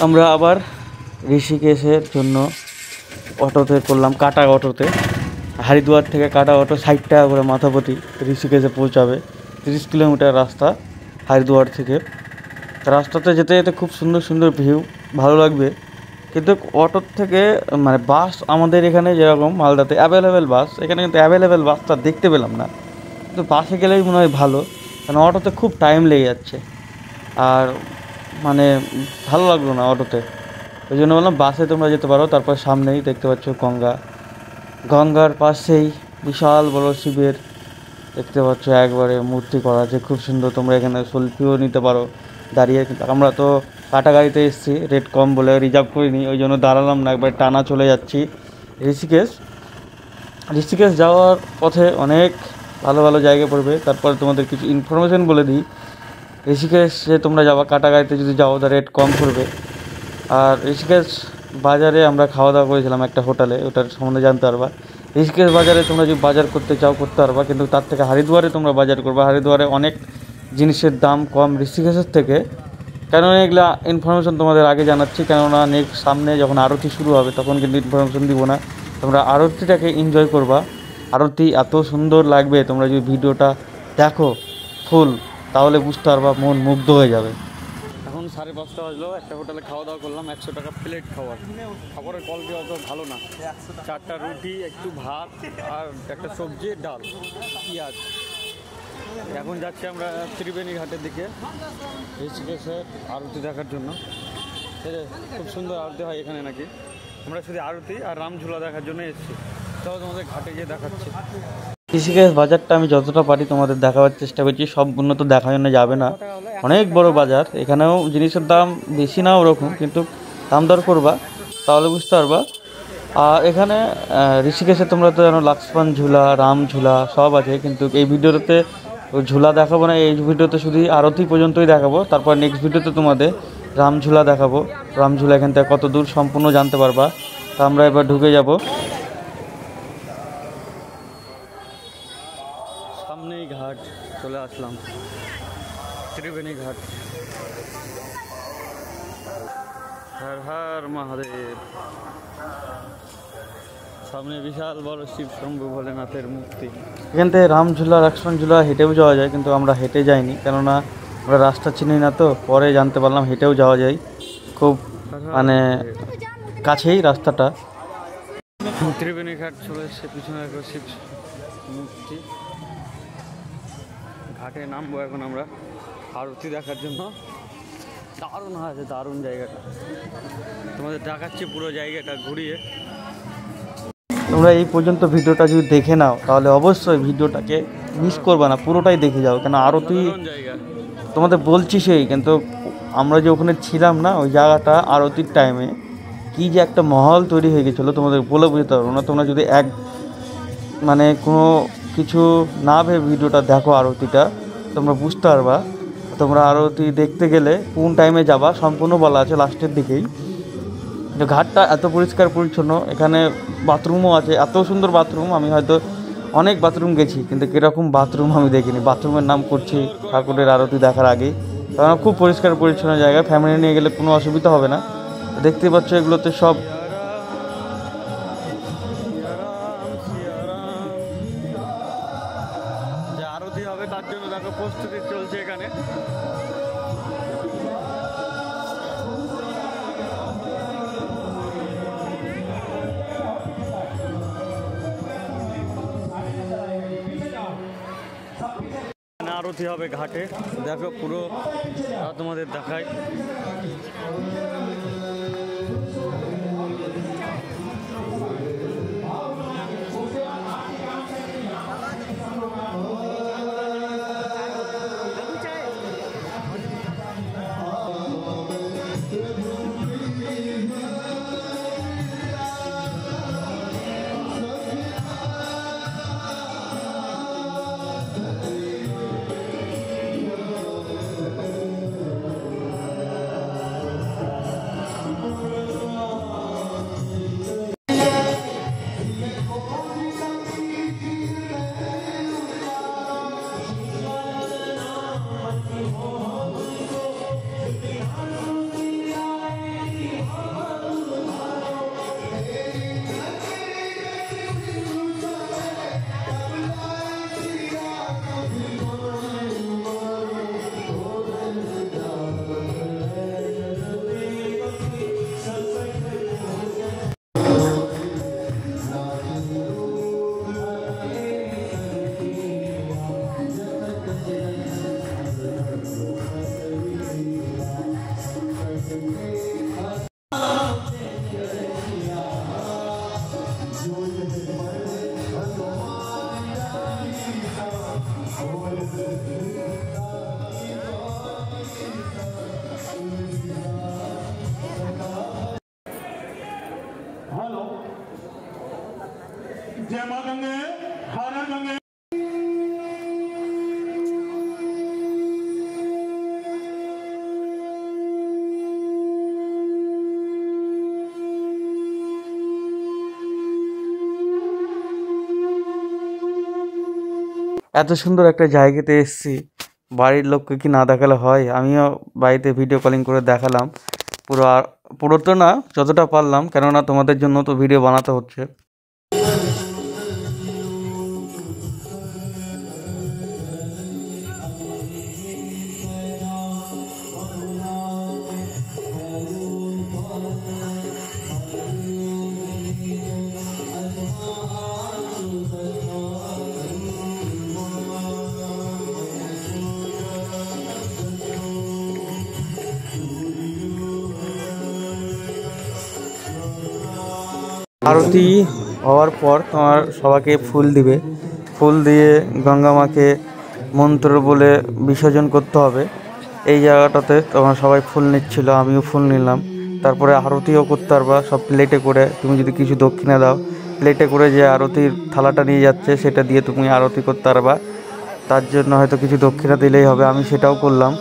আমরা আবার ঋষিকেশের জন্য অটোতে করলাম, কাটা অটোতে। হরিদ্বার থেকে কাটা অটো 60 টাকা করে মাথাপতি ঋষিকেশে পৌঁছাবে। 30 কিলোমিটার রাস্তা হরিদ্বার থেকে। রাস্তাতে যেতে যেতে খুব সুন্দর সুন্দর ভিউ, ভালো লাগবে। কিন্তু অটোর থেকে মানে বাস আমাদের এখানে যেরকম মালদাতে অ্যাভেলেবেল বাস, এখানে কিন্তু অ্যাভেলেবেল বাসটা দেখতে পেলাম না। কিন্তু বাসে গেলেই মনে হয় ভালো, কারণ অটোতে খুব টাইম লেগে যাচ্ছে। আর মানে ভালো লাগলো না অটোতে, ওই জন্য বললাম বাসে তোমরা যেতে পারো। তারপর সামনেই দেখতে পাচ্ছ গঙ্গা, গঙ্গার পাশেই বিশাল বড় শিবের দেখতে পাচ্ছ, একবারে মূর্তি করা আছে, খুব সুন্দর। তোমরা এখানে সেলফিও নিতে পারো দাঁড়িয়ে। আমরা তো টাটা গাড়িতে এসেছি, রেট কম বলে রিজার্ভ করিনি, ওই জন্য দাঁড়ালাম না, একবার টানা চলে যাচ্ছি ঋষিকেশ। ঋষিকেশ যাওয়ার পথে অনেক ভালো ভালো জায়গা পড়বে। তারপরে তোমাদের কিছু ইনফরমেশন বলে দিই। ঋষিকেশে তোমরা যাওয়া কাটা গাড়িতে যদি যাও, তার রেট কম পড়বে। আর ঋষিকেশ বাজারে আমরা খাওয়া দাওয়া করেছিলাম একটা হোটেলে, ওটার সম্বন্ধে জানতে পারবা। ঋষিকেশ বাজারে তোমরা যদি বাজার করতে চাও করতে পারবা, কিন্তু তার থেকে হরিদ্বারে তোমরা বাজার করবা। হরিদ্বারে অনেক জিনিসের দাম কম ঋষিকেশের থেকে। কেননা এগুলা ইনফরমেশন তোমাদের আগে জানাচ্ছি, কেননা নেক্সট সামনে যখন আরতি শুরু হবে তখন কিন্তু ইনফরমেশন দিব না। তোমরা আরতিটাকে এনজয় করবা। আরতি এত সুন্দর লাগবে, তোমরা যদি ভিডিওটা দেখো ফুল, তাহলে বুঝতে পারবা, মন মুগ্ধ হয়ে যাবে। এখন 5:30 বাজলো, একটা হোটেলে খাওয়া দাওয়া করলাম, 100 টাকা প্লেট খাবারের কোয়ালিটি অত ভালো না। 4টা রুটি, একটু ভাত আর একটা সবজি, ডাল, পেঁয়াজ। এখন যাচ্ছি আমরা ত্রিবেণী ঘাটের দিকে ঋষিকেশের আরতি দেখার জন্য। খুব সুন্দর আরতি হয় এখানে নাকি। আমরা শুধু আরতি আর রামঝুলা দেখার জন্য এসেছি। তাও তোমাদের ঘাটে গিয়ে দেখাচ্ছি। ঋষিকেশ বাজারটা আমি যতটা পারি তোমাদের দেখাবার চেষ্টা করছি, সব উন্নত দেখার জন্য যাবে না, অনেক বড় বাজার। এখানেও জিনিসের দাম বেশি না ওরকম, কিন্তু দাম দর করবা তাহলে বুঝতে পারবা। আর এখানে ঋষিকেশে তোমরা তো জানো লক্ষ্মণ ঝুলা, রাম ঝুলা সব আছে, কিন্তু এই ভিডিওতে ঝুলা দেখাবো না। এই ভিডিওতে শুধু আরতি পর্যন্তই দেখাবো। তারপর নেক্সট ভিডিওতে তোমাদের রাম ঝুলা দেখাবো। রাম ঝুলা এখান থেকে কত দূর সম্পূর্ণ জানতে পারবা। তা আমরা এবার ঢুকে যাব। সামনেই ঘাট, চলে আসলাম ত্রিবেণী ঘাট। হর হর মহাদেব। সামনে বিশাল বড় শিব শম্ভু ভোলেনাথের মূর্তি। এখান থেকে রামঝুলা, লক্ষ্মণ ঝুলা হেঁটেও যাওয়া যায়, কিন্তু আমরা হেঁটে যাইনি, কেননা আমরা রাস্তা চিনি না। তো পরে জানতে পারলাম হেঁটেও যাওয়া যায়, খুব মানে কাছেই রাস্তাটা। ত্রিবেণী ঘাট চলে এসছে, পিছনে একটা শিব মূর্তি। ঘাটে নামবো এখন আমরা আরতি দেখার জন্য। দারুণ হয়েছে, দারুণ জায়গাটা, তোমাদের দেখাচ্ছি পুরো জায়গাটা ঘুরিয়ে। তোমরা এই পর্যন্ত ভিডিওটা যদি দেখে নাও তাহলে অবশ্যই ভিডিওটাকে মিস করবে না, পুরোটাই দেখে যাও। কেন আরতি তোমাদের বলছি সেই, কিন্তু আমরা যে ওখানে ছিলাম না, ওই জায়গাটা আরতির টাইমে কী যে একটা মহল তৈরি হয়ে গেছিলো, তোমাদের বলে বুঝতে পারবো না। তোমরা যদি মানে কোনো কিছু না ভেবে ভিডিওটা দেখো আরতিটা, তোমরা বুঝতে পারবা। তোমরা আরতি দেখতে গেলে কোন টাইমে যাবা সম্পূর্ণ বলা আছে লাস্টের দিকেই। ঘাটটা এত পরিষ্কার পরিচ্ছন্ন, এখানে বাথরুমও আছে, এত সুন্দর বাথরুম। আমি হয়তো অনেক বাথরুম গেছি, কিন্তু কীরকম বাথরুম আমি দেখিনি। বাথরুমের নাম করছি ঠাকুরের আরতি দেখার আগে, কারণ খুব পরিষ্কার পরিচ্ছন্ন জায়গা, ফ্যামিলি নিয়ে গেলে কোনো অসুবিধা হবে না। দেখতেই পাচ্ছ এগুলোতে সব যে আরতি হবে তার জন্য দেখো প্রস্তুতি চলছে এখানে। আরতি হবে ঘাটে, দেখো পুরো তোমাদের দেখায়। हेलो जय मां गंगे हर गंगे। এত সুন্দর একটা জায়গাতে এসেছি, বাড়ির লোককে কি না দেখালে হয়? আমিও বাড়িতে ভিডিও কলিং করে দেখালাম। পুরো তো না, যতটা পারলাম, কেননা তোমাদের জন্য তো ভিডিও বানাতে হচ্ছে। আরতি হওয়ার পর তোমার সবাইকে ফুল দিবে, ফুল দিয়ে গঙ্গা মাকে মন্ত্র বলে বিসর্জন করতে হবে। এই জায়গাটাতে তোমার সবাই ফুল নিচ্ছিল, আমিও ফুল নিলাম। তারপরে আরতিও করতে পারবা সব প্লেটে করে। তুমি যদি কিছু দক্ষিণা দাও, প্লেটে করে যে আরতির থালাটা নিয়ে যাচ্ছে সেটা দিয়ে তুমি আরতি করতে পারবা। তার জন্য হয়তো কিছু দক্ষিণা দিলেই হবে, আমি সেটাও করলাম।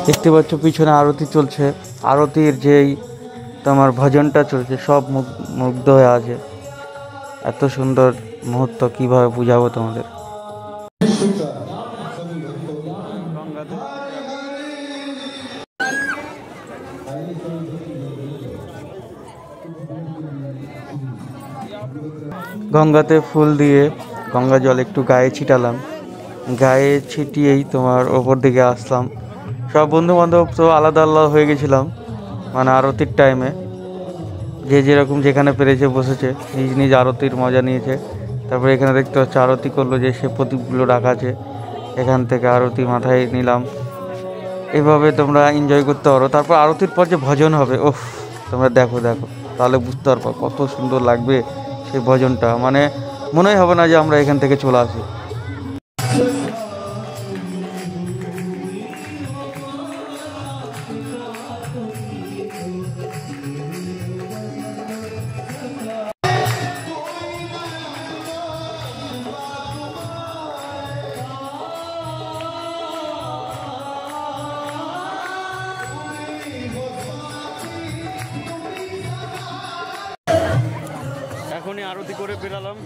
দেখতে পাচ্ছ পিছনে আরতি চলছে, আরতির যেই তোমার ভজনটা চলছে, সব মুগ্ধ হয়ে আছে। এত সুন্দর মুহূর্ত কিভাবে বুঝাবো তোমাদের। গঙ্গাতে ফুল দিয়ে গঙ্গা জল একটু গায়ে ছিটালাম, গায়ে ছিটিয়েই তোমার ওপর দিকে আসলাম। সব বন্ধু বান্ধব তো আলাদা আলাদা হয়ে গেছিলাম, মানে আরতির টাইমে যে যেরকম যেখানে পেরেছে বসেছে, নিজ নিজ আরতির মজা নিয়েছে। তারপরে এখানে দেখতে হচ্ছে আরতি করলো, যে সে প্রদীপগুলো রাখা আছে, এখান থেকে আরতি মাথায় নিলাম। এইভাবে তোমরা এনজয় করতে পারো। তারপর আরতির পর যে ভজন হবে, ওফ, তোমরা দেখো তাহলে বুঝতে পারবো কত সুন্দর লাগবে সেই ভজনটা। মানে মনেই হবে না যে আমরা এখান থেকে চলে আসি। এখনই আরতি করে বেরালাম।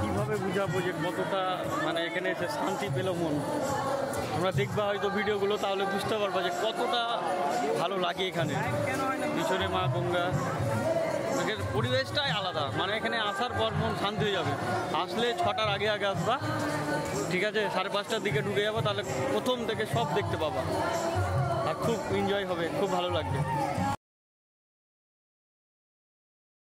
কিভাবে তবে বুঝাবো যে কতটা মানে এখানে এসে শান্তি পেল মন। আমরা দেখবা হয়তো ভিডিওগুলো, তাহলে বুঝতে পারবা যে কতটা ভালো লাগে এখানে। পিছনে মা গঙ্গা, এখানে পরিবেশটাই আলাদা, মানে এখানে আসার পর মন শান্তি হয়ে যাবে। আসলে 6টার আগে আগে আসবা, ঠিক আছে? 5:30টার দিকে ঢুকে যাবো, তাহলে প্রথম থেকে সব দেখতে পাবা আর খুব এনজয় হবে, খুব ভালো লাগবে।